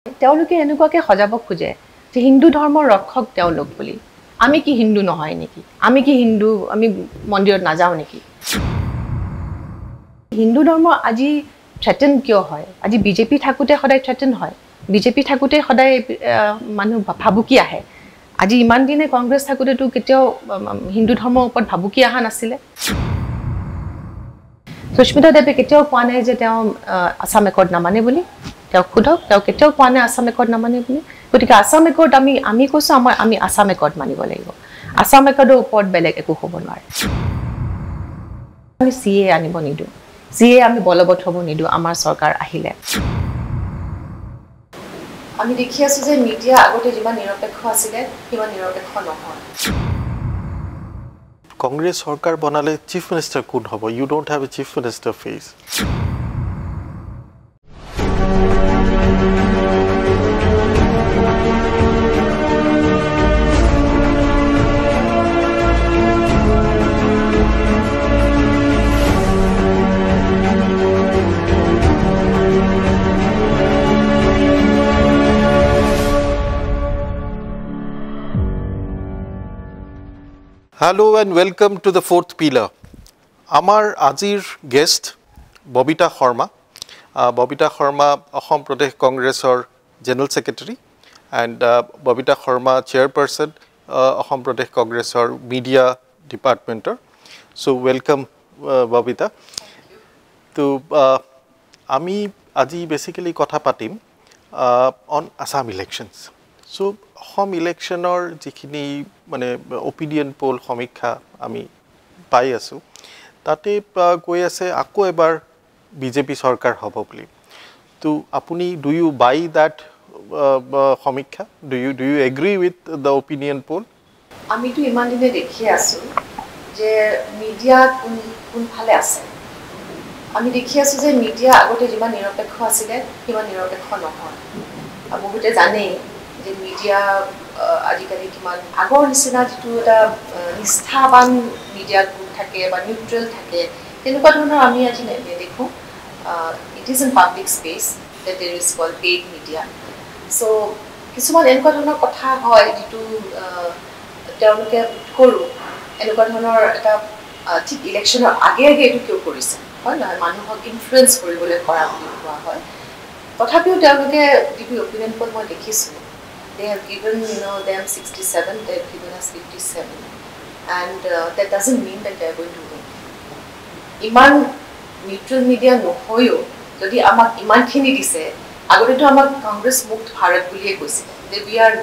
তেওঁলোকে এনেকুৱাকে সজাব খোজে যে হিন্দু ধৰ্মৰ ৰক্ষক তেওঁলোক বুলি আমি কি হিন্দু নহয় নেকি আমি কি হিন্দু আমি মন্দিৰত নাযাওঁ নেকি হিন্দু ধৰ্ম আজি থ্ৰেটেন কিয় হয় আজি বিজেপি থাকুতে সদায় থ্ৰেটেন হয় বিজেপি থাকুতে সদায় মানুহ ভাবুকি আহে আজি ইমান দিনে কংগ্ৰেছ থাকুতে তো কেতিয়াও হিন্দু ধৰ্মৰ ওপৰত ভাবুকি আহা নাছিলে সুস্মিতা দেৱে কেতিয়াও কোৱা নাই যে তেওঁ আসাম একৰ্ড নামানে বুলি তেওঁ খুদক তেওঁ কেতিয়াও কোৱা নাই আসাম একৰ্ড নামানে বুলি গতিকে আসাম একৰ্ড আমি কৈছো আমি আসাম একৰ্ড মানিব লাগিব আসাম একৰ্ডৰ ওপৰত বেলেগ একো হ'ব নোৱাৰে আমি সিএ আনিব নিদো সিএ আমি বলবৎ হ'ব নিদো আমাৰ চৰকাৰ আহিলে আমি দেখি আছো যে মিডিয়া আগতে যিমান নিৰপেক্ষ আছিলে সিমান নিৰপেক্ষ নহয় Congress Sarkar banale chief minister could hobo. You don't have a chief minister face. Hello and welcome to the fourth pillar. Amar Azir guest Bobita Sharma. Bobita Sharma, Assam Pradesh Congress or General Secretary, and Bobita Sharma, Chairperson, Assam Pradesh Congress or Media Department. So welcome, Bobita. So, Ami Aji basically kotha patim on Assam elections. So, Assam election or jikhini মানে opinion poll সমীক্ষা আমি পাই আছো তাতে কৈ আছে আকো এবাৰ বিজেপি সরকার হ'ব বুলি তো আপুনি do you buy that সমীক্ষা do you agree with the opinion poll আমি তো ইমান দিনে দেখি আছো যে মিডিয়া কোন ফালে আছে আমি দেখি আছো যে মিডিয়া আগতে যিমান নিৰপেক্ষ আছিল সিমান নিৰপেক্ষ নহয় বহুতে জানে যে মিডিয়া আজিকালি কিমান আগৰ নিচিনা যেটো এটা নিষ্ঠাবান মিডিয়া থাকে বা নিউট্ৰেল থাকে তেনেকুৱা ধৰণৰ আমি আজি দেখো it is in public space that there is called paid media so কিছুমান এনেকুৱা ধৰণৰ কথা হয় যেটো তেওঁলোকে কৰো এনেকুৱা ধৰণৰ এটা ঠিক ইলেকশ্যনৰ আগে এটো কিয় কৰিছে হয় না মানুহক ইনফ্লুৱেন্স কৰিবলৈ কৰা বুলি কোৱা হয় তথাপিও তেওঁলোকে ডিপি অপিনিয়ন পোল মই দেখিছো They have given them 67, they have given us 57, and that doesn't mean that they are going to win. Iman neutral media no hoyo, jodi amak iman khini dise, agore to amak Congress mukt Bharat buliye koise. That we are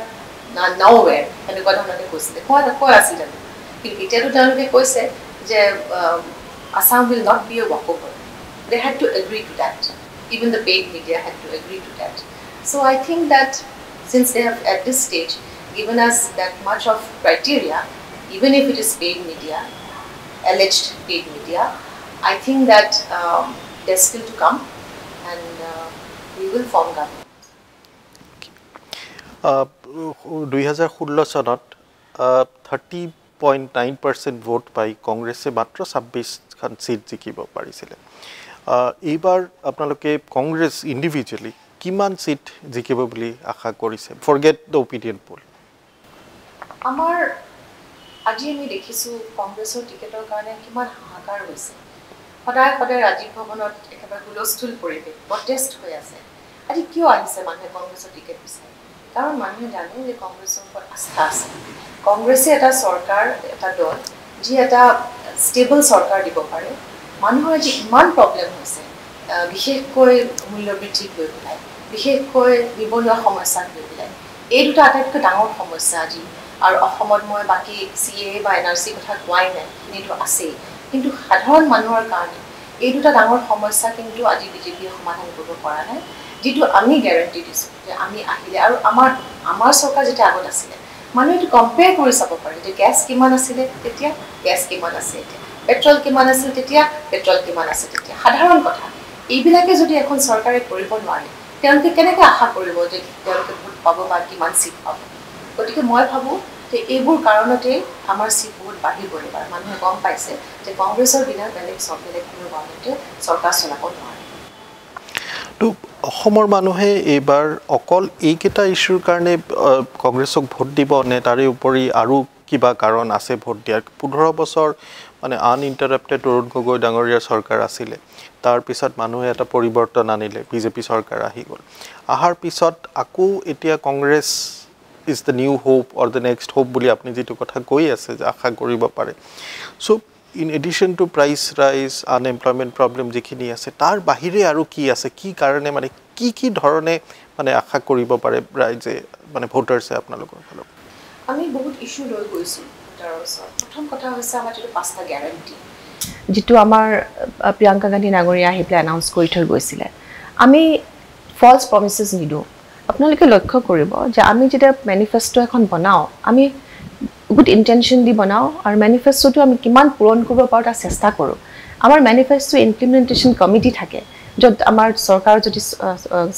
nowhere, and God honate koise. Koi asil jano. Ite to janoke koise je Assam will not be a walkover. They had to agree to that. Even the paid media had to agree to that. So I think that. Since they have at this stage given us that much of criteria, even if it is paid media, alleged paid media, I think that there's still to come and we will form government. 2016 চনত 30.9% vote পাই কংগ্ৰেছে মাত্ৰ 26 খন seat জিকিব পাৰিছিল এইবাৰ আপোনালোকে কংগ্ৰেছ ইন্ডিভিজুৱেলি কিমান সিট জিকিব বুলি আশা কৰিছে ফৰগেট দ্য অপিনিয়ন পোল আমাৰ আজি আমি দেখিছো কংগ্ৰেছৰ টিকেটৰ কাৰণে কিমান হাহাকাৰ হৈছে সদায় ৰাজীৱ ভৱনত একেবাৰে হুলস্থুল পৰিৱেশ প্ৰটেষ্ট হৈ আছে আজি কিয় আহিছে মানুহে কংগ্ৰেছৰ টিকেট বিচাৰে কাৰণ মানুহে জানে যে কংগ্ৰেছৰ ওপৰত আস্থা আছে কংগ্ৰেছে এটা চৰকাৰ এটা দল যি এটা ষ্টেবল চৰকাৰ দিব পাৰে মানুহৰ আজি ইমান প্ৰব্লেম হৈছে বিশেষকৈ মূল্য বৃদ্ধি লৈ পেলাই বিশেষকৈ নিবনুৱা সমস্যা লৈ পেলাই এই দুটা আটাইতকৈ ডাঙৰ সমস্যা আজি আৰু অসমত মই বাকি সিএ বা এনআৰসি কথা কোৱাই নাই কিন্তু আছে কিন্তু সাধাৰণ মানুহৰ কাৰণে এই দুটা ডাঙৰ সমস্যা কিন্তু আজি বিজেপিয়ে সমাধান কৰিব পৰা নাই যেটো আমি গ্যাৰান্টি দিছো যে আমি আহিলে আৰু আমাৰ চৰকাৰ যেটা আগত আছিল মানুহে এটো কম্পেয়াৰ কৰি চাব পাৰে যে গ্যাস কিমান আছিল তেতিয়া গ্যাস কিমান আছে এতিয়া পেট্ৰল কিমান আছিল তেতিয়া পেট্ৰল কিমান আছে তেতিয়া সাধাৰণ কথা এইবিলাকে যদি এখন চৰকাৰে কৰিব নোৱাৰে তেওঁলোকে কেনেকৈ আশা কৰিব যে তেওঁলোকে ভোট পাব বা কিমান সিট পাব গতিকে মই ভাবো যে এইবোৰ কাৰণতে আমাৰ সিট বহুত বাঢ়িব এবাৰ মানুহে গম পাইছে যে কংগ্ৰেছৰ বিনা বেলেগ কোনো গভৰ্ণমেণ্টে চৰকাৰ চলাব নোৱাৰে তো অসমৰ মানুহে এইবাৰ অকল এইকেইটা ইস্যুৰ কাৰণে কংগ্ৰেছক ভোট দিব নে তাৰে উপৰি আৰু কিবা কাৰণ আছে ভোট দিয়াৰ 15 বছৰ মানে আনইণ্টাৰাপ্টেড অৰুণ গগৈ ডাঙৰীয়াৰ চৰকাৰ আছিলে তাৰ পিছত মানুহে এটা পৰিৱৰ্তন আনিলে বিজেপি চৰকাৰ আহি গ'ল আহাৰ পিছত আকৌ এতিয়া Congress is the new hope or the next hope বুলি আপনি যেটো কথা কৈ আছে যে আশা কৰিব পাৰে so in addition to price rise unemployment problem যিখিনি আছে তাৰ বাহিৰে আৰু কি আছে কি কাৰণে মানে কি ধৰণে মানে আশা কৰিব পাৰে ৰাইজে মানে ভোটাৰছে আপোনালোকৰ ফালৰ আমি বহুত ইস্যু লৈ গৈছো ভোটাৰৰ প্ৰথম কথা হৈছে আমাৰ যেটো পাঁচটা গ্যাৰান্টি যেটো আমাৰ প্ৰিয়ংকা গান্ধী নাগৰীয়া আহি প্লে এনাউন্স কৰি থৈ গৈছিলে আমি ফলছ প্ৰমিসেস নিদো আপোনালোকে লক্ষ্য কৰিব যে আমি যেটা ম্যানিফেস্টো এখন বনাও আমি গুড ইন্টেনশন দি বনাও আৰু ম্যানিফেস্টোটো আমি কিমান পূৰণ কৰিব পাৰো তাৰ চেষ্টা কৰো আমাৰ ম্যানিফেস্টো ইমপ্লিমেন্টেশন কমিটি থাকে যত আমাৰ চৰকাৰ যদি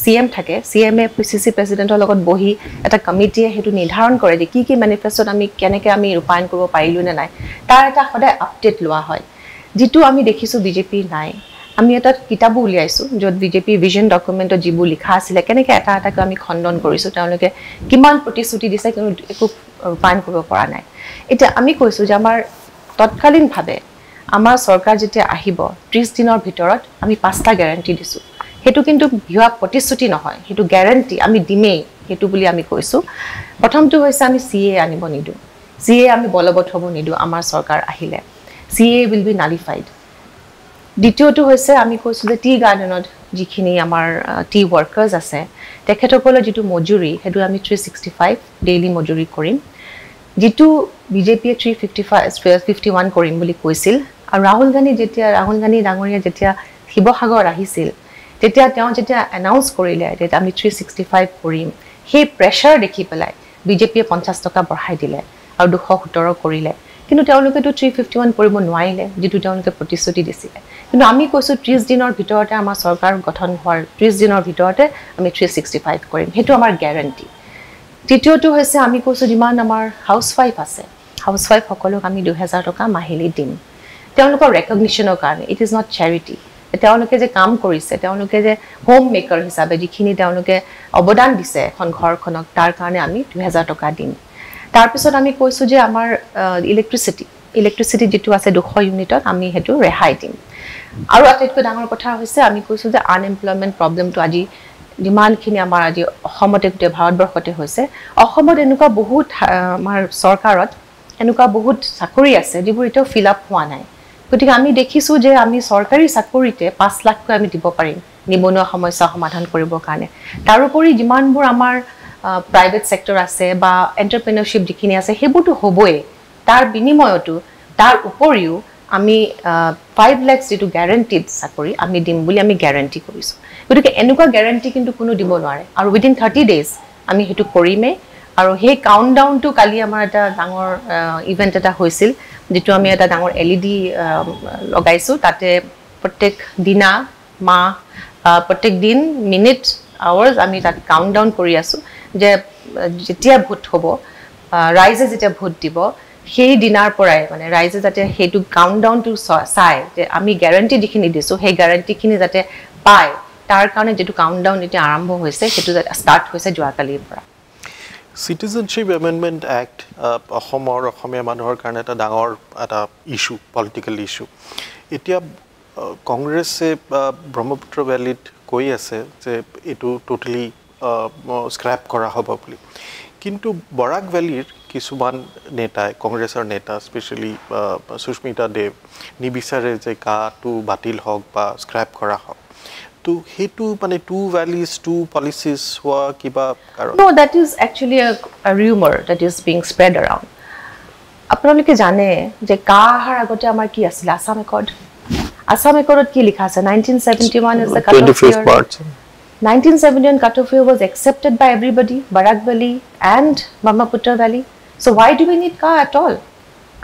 সিএম থাকে সিএমএ পিসিসি প্ৰেসিডেন্টৰ লগত বহি এটা কমিটিয়ে হেতু নিৰ্ধাৰণ কৰে যে কি ম্যানিফেস্টোত আমি কেনেকৈ আমি ৰূপায়ণ কৰিব পাৰিলো নে নাই তাৰ এটা সদায় আপডেট লোৱা হয় যেটো আমি দেখিছো বিজেপি নাই আমি এটা কিতাবো উলিয়াইছো যত বিজেপি ভিজন ডকুমেন্টত জিবু লিখা আছিল কেনেকৈ এটা এটাকৈ আমি খণ্ডন কৰিছো তেওঁলোকে কিমান প্ৰতিশ্ৰুতি দিছে কিন্তু একো ৰূপায়ণ কৰিব পৰা নাই এটা আমি কৈছো যে আমাৰ তৎকালীন ভাবে আমাৰ চৰকাৰ যেতিয়া আহিব 30 দিনৰ ভিতৰত আমি পাঁচটা গ্যাৰান্টি দিছো হেতু কিন্তু ভিয়া প্ৰতিশ্ৰুতি নহয় হেতু গ্যাৰান্টি আমি দিমেই হেতু বুলি আমি কৈছো প্ৰথমটো হৈছে আমি সিএ আনিব নিদু সিএ আমি বলবৎ হ'ব নিদু আমাৰ চৰকাৰ আহিলে সিএ will be nullified দ্বিতীয়টো হৈছে আমি কৈছো যে টি গাৰ্ডেনত যিখিনি আমাৰ টি ওয়াৰ্কাৰ্স আছে তেখেতসকলৰ যেটো মজুৰি হেতু আমি 365 ডেইলি মজুৰি কৰিম যেটো বিজেপিয়ে 351 কৰিম বুলি কৈছিল আৰু ৰাহুল গান্ধী ডাঙৰীয়া যেতিয়া শিৱসাগৰ আহিছিল তেতিয়া তেওঁ যেতিয়া এনাউন্স কৰিলে যে আমি 365 কৰিম সেই প্ৰেছাৰ দেখি পেলাই বিজেপিয়ে 50 টকা বঢ়াই দিলে আৰু 217 কৰিলে কিন্তু তেওঁলোকে তো 351 কৰিব নোৱাৰিলে যেটো তেওঁলোকে প্ৰতিশ্ৰুতি দিছিল কিন্তু আমি কৈছো 30 দিনৰ ভিতৰতে আমাৰ চৰকাৰ গঠন হোৱাৰ 30 দিনৰ ভিতৰতে আমি 365 কৰিম হেতু আমাৰ গ্যাৰান্টি তৃতীয়টো হৈছে আমি কৈছো যিমান আমাৰ হাউসৱাইফ আছে হাউসৱাইফ সকলক আমি 2000 টকা মাহিলি দিম তেওঁলোকৰ ৰেকগনিশ্যনৰ কাৰণে ইট ইজ নট চ্যাৰিটি তেওঁলোকে যে কাম কৰিছে তেওঁলোকে যে হোম মেকাৰ হিচাপে যিখিনি তেওঁলোকে অৱদান দিছে এখন ঘৰখনক তাৰ কাৰণে আমি 2000 টকা দিম তাৰ পিছত আমি কৈছো যে আমাৰ ইলেক্ট্ৰিচিটি যেটো আছে 200 ইউনিটত আমি হেতু ৰেহাই দিম আৰু আটাইতকৈ ডাঙৰ কথা হৈছে আমি কৈছো যে আনএমপ্লয়মেন্ট প্ৰবলেমটো আজি যিমানখিনি আমাৰ আজি অসমতে গোটেই ভাৰতবৰ্ষতে হৈছে অসমত এনেকুৱা বহুত আমাৰ চৰকাৰত এনেকুৱা বহুত চাকৰি আছে যিবোৰ এতিয়াও ফিল আপ হোৱা নাই গতিকে আমি দেখিছো যে আমি চৰকাৰী চাকৰিতে 5 লাখকৈ আমি দিব পাৰিম নিবনুৱা সমস্যা সমাধান কৰিবৰ কাৰণে তাৰ উপৰি যিমানবোৰ আমাৰ প্ৰাইভেট সেক্টৰ আছে বা এন্টাৰপ্ৰেনিয়ৰশিপ যিখিনি আছে হেবুটো হবই তাৰ বিনিময়টো তাৰ উপৰিও আমি 5 লাখ যেটো গ্যাৰান্টিড চাকৰি আমি দিম বুলি আমি গ্যাৰান্টি কৰিছো গতিকে এনেকুৱা গ্যাৰান্টি কিন্তু কোনো দিব নোৱাৰে আৰু উইদিন 30 ডেজ আমি হেতু কৰিমে আৰু হে কাউন্টডাউন টু কালি আমাৰ এটা ডাঙৰ ইভেন্ট এটা হৈছিল যেটো আমি এটা ডাঙৰ এলইডি লগাইছো তাতে প্ৰত্যেক দিনা মা প্ৰত্যেক দিন মিনিট আৱাৰ্স আমি তাত কাউন্টডাউন কৰি আছো যে যেতিয়া ভোট হ'ব ৰাইজে যেতিয়া ভোট দিব সেই দিনাৰ পৰাই মানে ৰাইজে যাতে হেতু কাউন্টডাউন টু চাই যে আমি গ্যাৰান্টি যিখিনি দিছো সেই গ্যাৰান্টিখিনি যাতে পায় তাৰ কাৰণে যেটো কাউন্টডাউন এতিয়া আৰম্ভ হৈছে হেতু ষ্টাৰ্ট হৈছে যোৱাকালিৰ পৰা Citizenship Amendment Act অসমীয়া মানুহৰ কাৰণে এটা ডাঙৰ এটা ইস্যু পলিটিক্যাল ইস্যু এতিয়া কংগ্ৰেছে ব্ৰহ্মপুত্ৰ ভ্যালিত কৈ আছে যে এটো টোটালি স্ক্ৰ্যাপ কৰা হ'ব বুলি কিন্তু বৰাক ভ্যালিৰ কিছুমান নেতাই কংগ্ৰেছৰ নেতা স্পেশালি সুস্মিতা দেৱ নিবিচাৰে যে কাটো বাতিল হওক বা স্ক্ৰ্যাপ কৰা হওক to hetu mane two values two policies wa kiba karon no that is actually a rumor that is being spread around apnalike jane je ka har agote amar ki asil assam accord ki likha ase 1971 is the cut off year 1971 cut off year was accepted by everybody Barak Valley and Brahmaputra Valley so why do we need ka at all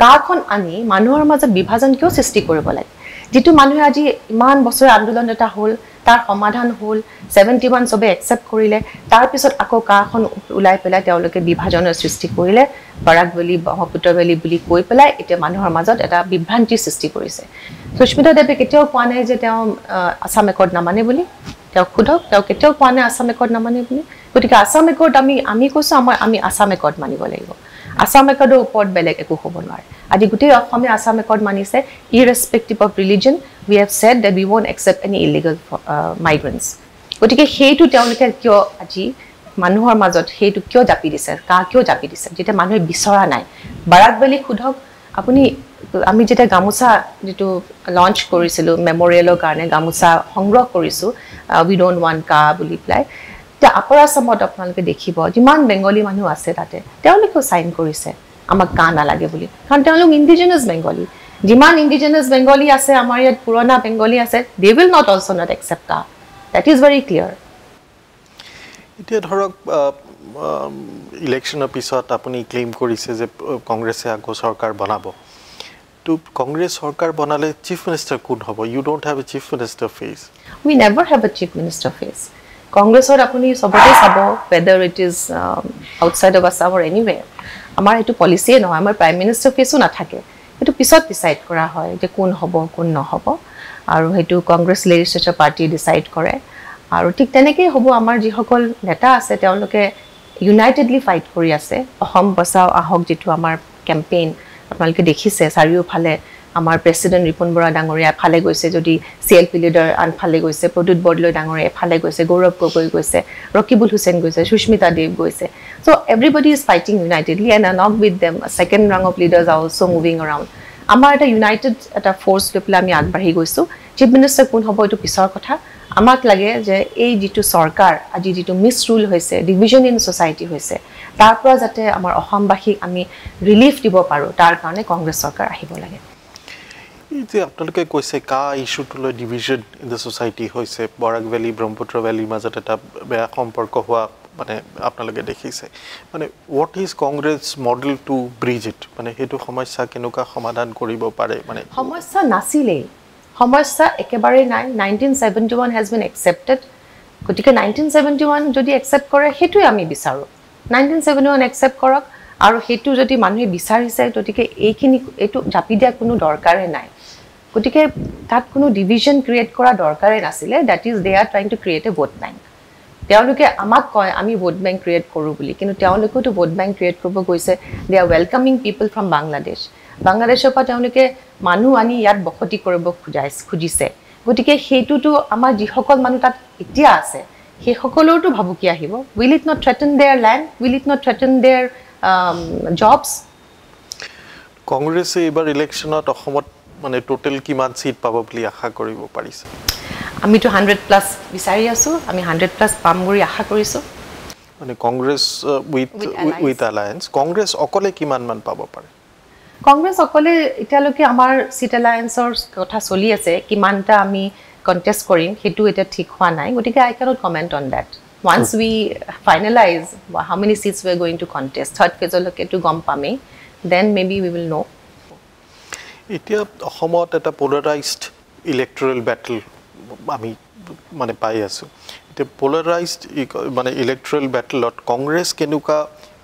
ka khon ani manuhor majot bibhajon kyo srishti koribo lage যেটো মানুহে আজি ইমান বছৰ আন্দোলন এটা হল তাৰ সমাধান হল 71 সবে একসেপ্ট কৰিলে তাৰ পিছত আকৌ কাখন উলাই পেলাই তেওঁলোকে বিভাজনৰ সৃষ্টি কৰিলে বৰাক ভ্যালি ব্ৰহ্মপুত্ৰ ভ্যালি বুলি কৈ পেলাই এটা মানুহৰ মাজত এটা বিভ্ৰান্তি সৃষ্টি কৰিছে সুস্মিতা দেৱে কেতিয়াও কোৱা নাই যে তেওঁ আসাম একৰ্ড নামানে বুলি তেওঁ খুধক তেওঁ কেতিয়াও কোৱা নাই আসাম একৰ্ড নামানে বুলি গতিকে আসাম একৰ্ড আমি কৈছো আমি আসাম একৰ্ড মানিব লাগিব আসাম একৰ্ডৰ ওপৰত বেলেগ একো হ'ব নোৱাৰে আজি গোটেই অসমে আসাম একৰ্ড মানিছে irrespective of religion we have said that we won't accept any illegal migrants গতিকে সেইটো তেওঁলোকে কিয় আজি মানুহৰ মাজত সেইটো কিয় জাপি দিছে কিয় জাপি দিছে যেতিয়া মানুহে বিচৰা নাই বাৰাক ভেলী খুধক আপুনি আমি যেতিয়া গামুচা যেটো লঞ্চ কৰিছিলো মেমৰিয়েলৰ কাৰণে গামুচা সংগ্ৰহ কৰিছো we don't want কা বুলি প্লাই তে আপাৰ আসামত আপোনালোকে দেখিব যিমান বেংগলী মানুহ আছে তাতে তেওঁলোকেও সাইন কৰিছে আমাক কা নালাগে বুলি কাৰণ তেওঁলোক ইন্ডিজিনাস বেংগলী যিমান ইন্ডিজিনাস বেংগলী আছে আমাৰ ইয়াত পুৰণা বেংগলী আছে they will not also not accept CAA that is very clear এতিয়া ধৰক ইলেকশ্যনৰ পিছত আপুনি ক্লেইম কৰিছে যে কংগ্ৰেছে আকৌ চৰকাৰ বনাব তো কংগ্ৰেছ চৰকাৰ বনালে চিফ মিনিষ্টাৰ কোন হ'ব you don't have a chief minister face we never have a chief minister face কংগ্ৰেছৰ আপুনি সবতে চাব whether it is outside of Assam or anywhere আমাৰ এটো পলিসি নহয় আমাৰ প্ৰাইম মিনিষ্টাৰ ফেসও নাথাকে এটো পিছত ডিসাইড কৰা হয় যে কোন হ'ব কোন নহব আৰু হেতু কংগ্ৰেছ লেজিসলেচাৰ পাৰ্টি ডিসাইড কৰে আৰু ঠিক তেনেকৈ হ'ব আমাৰ যিসকল নেতা আছে তেওঁলোকে ইউনাইটেডলি ফাইট কৰি আছে অসম বচাও আহক যেটো আমাৰ কেম্পেইন আপোনালোকে দেখিছে চাৰিওফালে আমাৰ প্ৰেসিডেন্ট ৰিপুন বৰা ডাঙৰীয়া ফালে গৈছে যদি সিএলপি লিডাৰ আনফালে গৈছে প্ৰদুত বৰদলৈ ডাঙৰীয়া ফালে গৈছে গৌৰৱ গগৈ গৈছে ৰকিবুল হুছেইন গৈছে সুস্মিতা দেৱ গৈছে so everybody is fighting unitedly and along with them a second rung of leaders are also moving around আমাৰ এটা ইউনাইটেড এটা ফোৰ্স লৈ আমি আগবাঢ়ি গৈছো চিফ মিনিষ্টাৰ কোন হ'ব এটো পিছৰ কথা আমাক লাগে যে এই যেটো সৰকাৰ আজি যেটো মিস ৰুল হৈছে ডিভিজন ইন সোসাইটি হৈছে তাৰ পৰা যাতে আমাৰ অসমবাসীক আমি ৰিলিফ দিব পাৰো তাৰ কাৰণে কংগ্ৰেছ সৰকাৰ আহিব লাগে যে আপোনালোকে কৈছে কা ইস্যুটো লৈ ডিভিজন ইন দ্য সোসাইটি হৈছে বৰাক ভেলী ব্ৰহ্মপুত্ৰ ভেলীৰ মাজত এটা বেয়া সম্পৰ্ক হোৱা মানে আপোনালোকে দেখিছে মানে what is Congress model to bridge it মানে হেতু সমস্যা কেনেকুৱা সমাধান কৰিব পাৰে মানে সমস্যা নাছিলে সমস্যা একেবাৰে নাই 1971 has been accepted গতিকে 1971 যদি একসেপ্ট কৰে হেতুই আমি বিচাৰো 1971 একসেপ্ট কৰক আৰু হেতু যদি মানুহে বিচাৰিছে গতিকে এইখিনি এটো জাপি দিয়া কোনো দৰকাৰে নাই গতিকে তাত কোনো ডিভিজন ক্ৰিয়েট কৰা দৰকাৰে নাছিলে that is they are trying to create a vote bank তেওঁলোকে আমাক কয় আমি ভোট ব্যাংক ক্ৰিয়েট কৰো বুলি কিন্তু তেওঁলোকেও তো ভোট ব্যাংক ক্ৰিয়েট কৰিব গৈছে they are welcoming people from Bangladesh বাংলাদেশৰ পৰা তেওঁলোকে মানুহ আনি ইয়াত বসতি কৰিব খুজিছে গতিকে হেতুটো আমাৰ যিসকল মানুহ তাত এতিয়া আছে সেই সকলোৰটো ভাবুকি আহিব will it not threaten their land will it not threaten their jobs কংগ্ৰেছে এবাৰ ইলেকশ্যনত অসমত মানে টোটাল কিমান সিট পাব বুলি আশা কৰিব পাৰিছে আমি তো 100 প্লাস বিচাৰি আছো আমি 100 প্লাস পাম বুলি আশা কৰিছো মানে কংগ্ৰেছ উইথ এলায়েন্স কংগ্ৰেছ অকলে কিমান মান পাব পাৰে কংগ্ৰেছ অকলে ইতালৈকে আমাৰ সিট এলায়েন্সৰ কথা চলি আছে কিমানটা আমি কন্টেস্ট কৰিম হেতু এটা ঠিক হোৱা নাই গতিকে আই cannot comment on that once we finalize how many seats we are going to contest third phase loke to gom pame then maybe we will know এতিয়া অসমত এটা polarized electoral battle আমি মানে পাই আছো এতিয়া polarized মানে electoral battleত কংগ্ৰেছ কেনুকা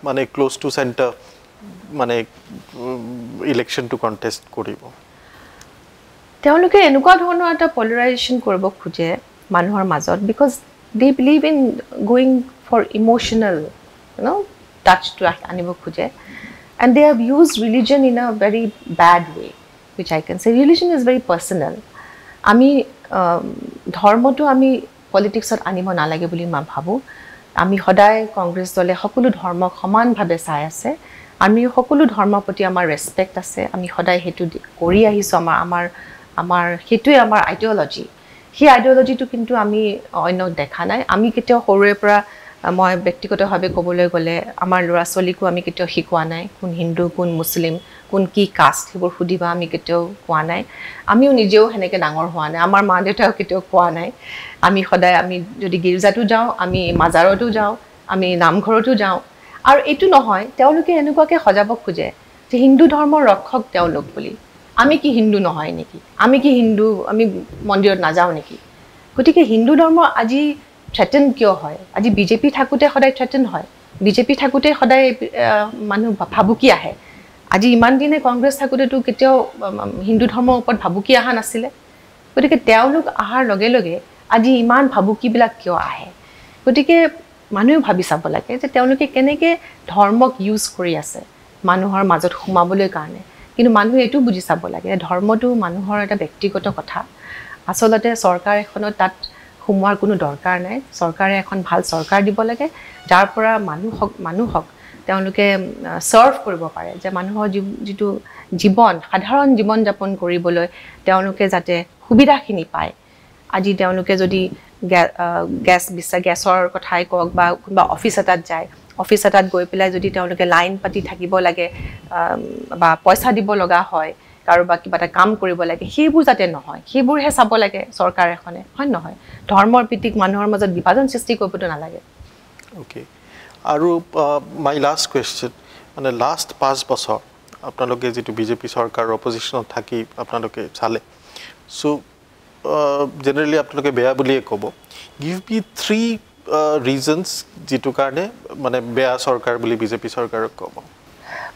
মানে ক্লোজ টু সেন্টাৰ মানে ইলেকশন টু কন্টেস্ট কৰিব তেওঁলোকে এনেকুৱা ধৰণৰ এটা পলাৰাইজেশন কৰিব খুজে মানুহৰ মাজত because they believe in going for emotional touch to আনিব খুজে and they have used religion in a very bad way which I can say religion is very personal আমি ধৰ্মটো আমি পলিটিক্সত আনিব নালাগে বুলি মই ভাবো আমি সদায় কংগ্ৰেছ দলে সকলো ধৰ্মক সমানভাৱে চাই আছে আমি সকলো ধৰ্মৰ প্ৰতি আমাৰ ৰেসপেক্ট আছে আমি সদায় হেতু কৰি আহিছো আমাৰ হেতুই আমাৰ আইডিওলজি হি আইডিওলজিটো কিন্তু আমি অন্য দেখা নাই আমি কেতিয়াও সৰুৰে পৰা মই ব্যক্তিগতভাৱে ক'বলৈ গ'লে আমাৰ ল'ৰা ছোৱালীকো আমি কেতিয়াও শিকোৱা নাই কোন হিন্দু কোন মুছলিম কোন কি কাষ্ট সেইবোৰ সুধিবা আমি কেতিয়াও কোৱা নাই আমিও নিজেও হেনেকে ডাঙৰ হোৱা নাই আমাৰ মা দেউতাও কেতিয়াও কোৱা নাই আমি সদায় আমি যদি গিৰ্জাটো যাওঁ আমি মাজাৰতো যাওঁ আমি নামঘৰতো যাওঁ আৰু এটো নহয় তেওঁলোকে এনেকুৱাকে সজাব খুজে যে হিন্দু ধৰ্মৰ ৰক্ষক তেওঁলোক বুলি আমি কি হিন্দু নহয় নেকি আমি কি হিন্দু আমি মন্দিৰত নাযাওঁ নেকি গতিকে হিন্দু ধৰ্ম আজি থ্ৰেটেন কিয় হয় আজি বিজেপি থাকুতে সদায় থ্ৰেটেন হয় বিজেপি থাকুতে সদায় মানুহ ভাবুকি আহে আজি ইমান দিনে কংগ্ৰেছ থাকুতে তো কেতিয়াও হিন্দু ধৰ্মৰ ওপৰত ভাবুকি আহা নাছিলে গতিকে তেওঁলোক আহাৰ লগে লগে আজি ইমান ভাবুকিবিলাক কিয় আহে গতিকে মানুহে ভাবি চাব লাগে যে তেওঁলোকে কেনেকৈ ধৰ্মক ইউজ কৰি আছে মানুহৰ মাজত সোমাবলৈ কাৰণে কিন্তু মানুহে এইটো বুজি চাব লাগে ধৰ্মটো মানুহৰ এটা ব্যক্তিগত কথা আচলতে চৰকাৰ এখনত তাত সোমোৱাৰ কোনো দৰকাৰ নাই চৰকাৰে এখন ভাল চৰকাৰ দিব লাগে যাৰ পৰা মানুহক তেওঁলোকে সাৰ্ভ কৰিব পাৰে যে মানুহৰ যিটো জীৱন সাধাৰণ জীৱন যাপন কৰিবলৈ তেওঁলোকে যাতে সুবিধাখিনি পায় আজি তেওঁলোকে যদি গেছৰ কথাই কওক বা কোনোবা অফিচ এটাত যায় অফিচ এটাত গৈ পেলাই যদি তেওঁলোকে লাইন পাতি থাকিব লাগে বা পইচা দিব লগা হয় কাৰোবাক কিবা এটা কাম কৰিব লাগে সেইবোৰ যাতে নহয় সেইবোৰহে চাব লাগে চৰকাৰ এখনে হয় নহয় ধৰ্মৰ ভিত্তিক মানুহৰ মাজত বিভাজন সৃষ্টি কৰিবতো নালাগে ওকে আৰু মাই লাষ্ট কুৱেশ্যন মানে লাষ্ট 5 বছৰ আপোনালোকে যেটো বিজেপি চৰকাৰ অপজিশনত থাকি আপোনালোকে চালে সো জেনাৰেলি আপোনালোকে বেয়া বুলিয়ে ক'ব গিভ মি 3 ৰিজনছ যেটো কাৰণে মানে বেয়া চৰকাৰ বুলি বিজেপি চৰকাৰক ক'ব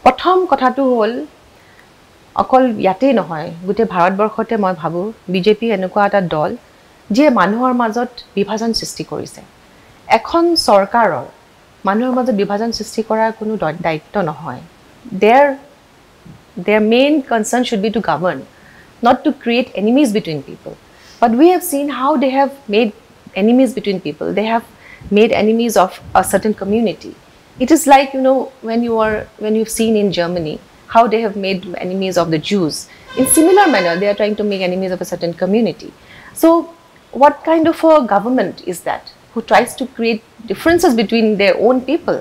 প্ৰথম কথাটো হ'ল অকল ইয়াতে নহয় গোটেই ভাৰতবৰ্ষতে মই ভাবো বিজেপি এনেকুৱা এটা দল যে মানুহৰ মাজত বিভাজন সৃষ্টি কৰিছে এখন চৰকাৰৰ মানুহৰ মাজত বিভাজন সৃষ্টি কৰাৰ কোনো দায়িত্ব নহয় their main concern should be to govern not to create enemies between people but we have seen how they have made enemies between people they have made enemies of a certain community it is like when you've seen in Germany how they have made enemies of the Jews in similar manner they are trying to make enemies of a certain community so what kind of a government is that who tries to create differences between their own people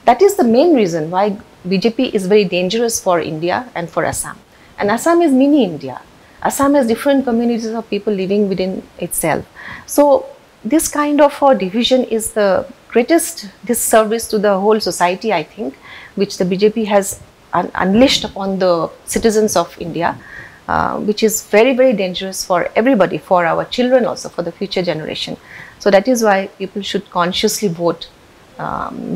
that is the main reason why BJP is very dangerous for India and for Assam and Assam is mini India Assam has different communities of people living within itself so this kind of a division is the greatest disservice to the whole society I think which the BJP has unleashed upon the citizens of India which is very very dangerous for everybody for our children also for the future generation so that is why people should consciously vote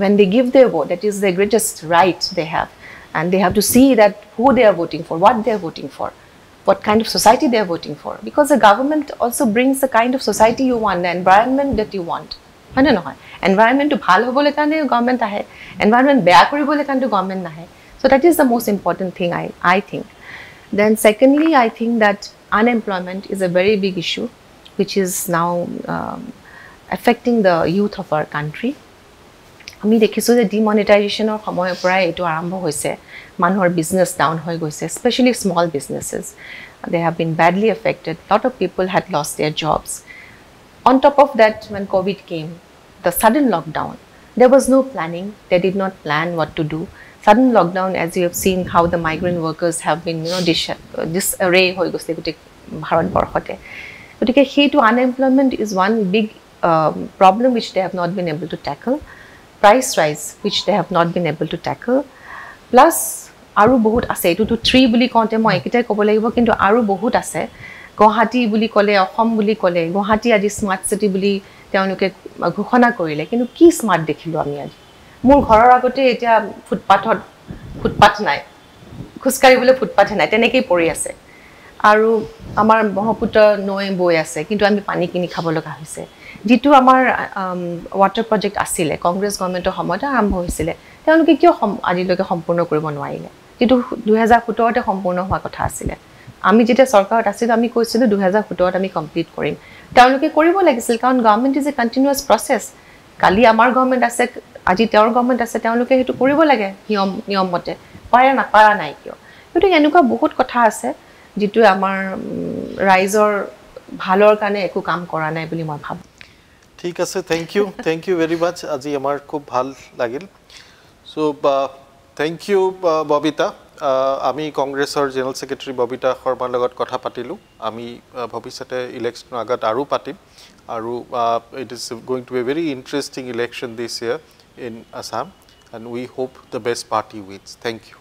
when they give their vote that is the greatest right they have and they have to see that who they are voting for what they are voting for what kind of society they are voting for because the government also brings the kind of society you want the environment that you want হয় না নহয় environment to bhal hobole kane government ahe environment beya koribole kane government nahe so that is the most important thing I think then secondly I think that unemployment is a very big issue which is now affecting the youth of our country আমি দেখিছো যে ডিমনিটাইজেশনৰ সময়ৰ পৰাই এটো আৰম্ভ হৈছে মানুহৰ business down হৈ গৈছে especially small businesses they have been badly affected lot of people had lost their jobs on top of that when COVID came the sudden lockdown there was no planning they did not plan what to do sudden lockdown as you have seen how the migrant workers have been disarray হৈ গৈছে গোটেই ভাৰতবৰ্ষতে গতিকে সেইটো unemployment is one big problem which they have not been able to tackle price rise which they have not been able to tackle plus aru bahut ase etu to 3 buli konte moi ekitai kobo lagibo kintu aru bahut ase Guwahati buli kole Assam buli kole Guwahati aji smart city buli তেওঁলোকে ঘোষণা কৰিলে কিন্তু কি smart দেখিলো আমি আজি মোৰ ঘৰৰ আগতে এতিয়া ফুটপাথ নাই খুসকাৰিবলৈ ফুটপাথ নাই তেনেকৈ পৰি আছে আৰু আমাৰ ব্ৰহ্মপুত্ৰ নৈ বৈ আছে কিন্তু আমি পানী কিনি খাব লগা হৈছে যেটো আমাৰ ওয়াটাৰ প্ৰজেক্ট আছিল কংগ্ৰেছ গৱৰ্ণমেণ্টৰ সময়ত আৰম্ভ হৈছিল তেওঁলোকে কিয় আজিলৈকে সম্পূৰ্ণ কৰিব নোৱাৰিলে যেটো 2017 তে সম্পূৰ্ণ হোৱা কথা আছিল আমি যেটা সৰকাৰত আছিল আমি কৈছিলো 2017 ত আমি কমপ্লিট কৰিম তেওঁলোকে কৰিব লাগিছিল কাৰণ government is a continuous process কালি আমাৰ গৱৰ্ণমেণ্ট আছে আজি তেওঁৰ গৱৰ্ণমেণ্ট আছে তেওঁলোকে হেতু কৰিব লাগে নিয়ম মতে পাৰা নাই কিয় কিন্তু এনেকুৱা বহুত কথা আছে যেটো আমাৰ ৰাইজৰ ভালৰ কাৰণে একো কাম কৰা নাই বুলি মই ভাবো ঠিক আছে থ্যাংক ইউ ভেৰি মাচ আজি আমাৰ খুব ভাল লাগিল সো থ্যাংক ইউ ববিতা আমি কংগ্ৰেছৰ জেনাৰেল সেক্ৰেটাৰী ববিতা শৰ্মাৰ লগত কথা পাতিলো আমি ভৱিষ্যতে ইলেকশ্যনৰ আগত আৰু পাতিম আৰু it is going to be a very interesting election this year in Assam and we hope the best party wins. Thank you.